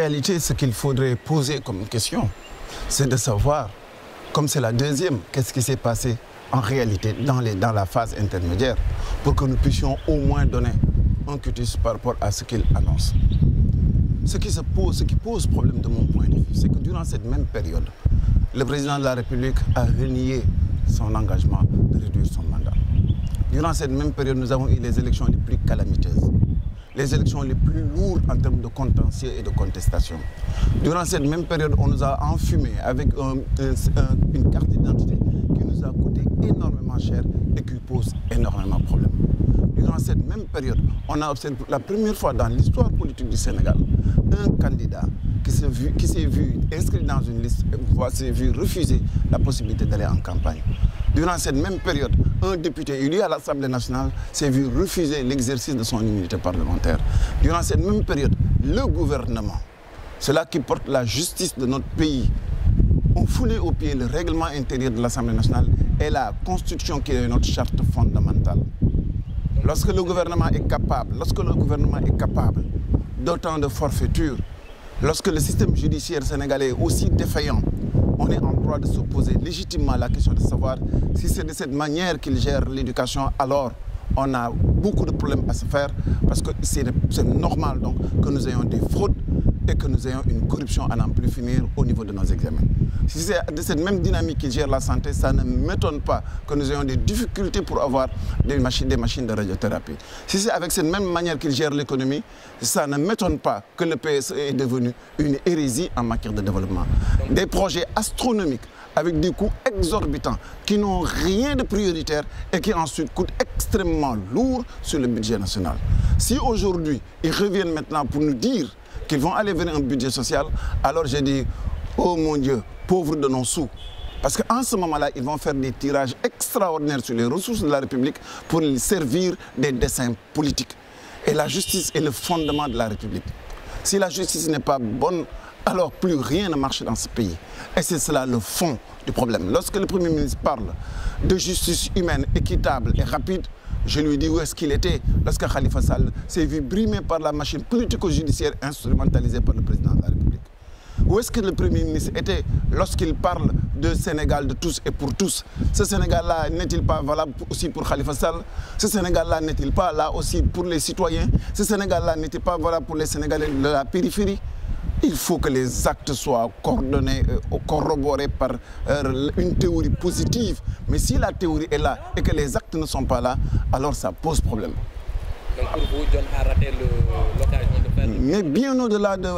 réalité, ce qu'il faudrait poser comme question, c'est de savoir, comme c'est la deuxième, qu'est-ce qui s'est passé en réalité dans la phase intermédiaire pour que nous puissions au moins donner un cutus par rapport à ce qu'il annonce. Ce qui pose problème de mon point de vue, c'est que durant cette même période, le président de la République a renié son engagement de réduire son mandat. Durant cette même période, nous avons eu les élections les plus calamiteuses, les élections les plus lourdes en termes de contentieux et de contestation. Durant cette même période, on nous a enfumé avec une carte d'identité qui nous a coûté énormément cher et qui pose énormément de problèmes. Durant cette même période, on a observé pour la première fois dans l'histoire politique du Sénégal un candidat qui s'est vu inscrit dans une liste et s'est vu refuser la possibilité d'aller en campagne. Durant cette même période, un député élu à l'Assemblée nationale s'est vu refuser l'exercice de son immunité parlementaire. Durant cette même période, le gouvernement, ceux-là qui portent la justice de notre pays, ont foulé au pied le règlement intérieur de l'Assemblée nationale et la Constitution qui est notre charte fondamentale. Lorsque le gouvernement est capable, d'autant de forfaitures, lorsque le système judiciaire sénégalais est aussi défaillant, on est en droit de se poser légitimement la question de savoir si c'est de cette manière qu'il gère l'éducation, alors on a beaucoup de problèmes à se faire parce que c'est normal donc que nous ayons des fraudes et que nous ayons une corruption à n'en plus finir au niveau de nos examens. Si c'est de cette même dynamique qui gère la santé, ça ne m'étonne pas que nous ayons des difficultés pour avoir des machines de radiothérapie. Si c'est avec cette même manière qu'il gère l'économie, ça ne m'étonne pas que le PSE est devenu une hérésie en matière de développement. Des projets astronomiques avec des coûts exorbitants qui n'ont rien de prioritaire et qui ensuite coûtent extrêmement lourd sur le budget national. Si aujourd'hui, ils reviennent maintenant pour nous dire qu'ils vont aller vers un budget social, alors j'ai dit, oh mon Dieu, pauvres de nos sous. Parce qu'en ce moment-là, ils vont faire des tirages extraordinaires sur les ressources de la République pour les servir des desseins politiques. Et la justice est le fondement de la République. Si la justice n'est pas bonne, alors plus rien ne marche dans ce pays. Et c'est cela le fond du problème. Lorsque le Premier ministre parle de justice humaine, équitable et rapide, je lui dis où est-ce qu'il était lorsque Khalifa Sall s'est vu brimé par la machine politico-judiciaire instrumentalisée par le président de la République. Où est-ce que le Premier ministre était lorsqu'il parle de Sénégal de tous et pour tous? Ce Sénégal-là n'est-il pas valable aussi pour Khalifa Sall? Ce Sénégal-là n'est-il pas là aussi pour les citoyens? Ce Sénégal-là n'est-il pas valable pour les Sénégalais de la périphérie? Il faut que les actes soient coordonnés, corroborés par une théorie positive. Mais si la théorie est là et que les actes ne sont pas là, alors ça pose problème. Donc pour vous, John a raté l'occasion de faire... Mais bien au-delà de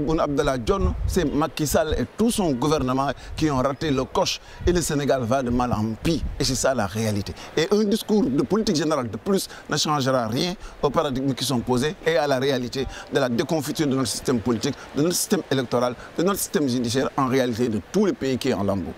Boun Abdallah Dionne, c'est Macky Sall et tout son gouvernement qui ont raté le coche et le Sénégal va de mal en pis. Et c'est ça la réalité. Et un discours de politique générale de plus ne changera rien aux paradigmes qui sont posés et à la réalité de la déconfiture de notre système politique, de notre système électoral, de notre système judiciaire, en réalité de tout le pays qui est en lambeaux.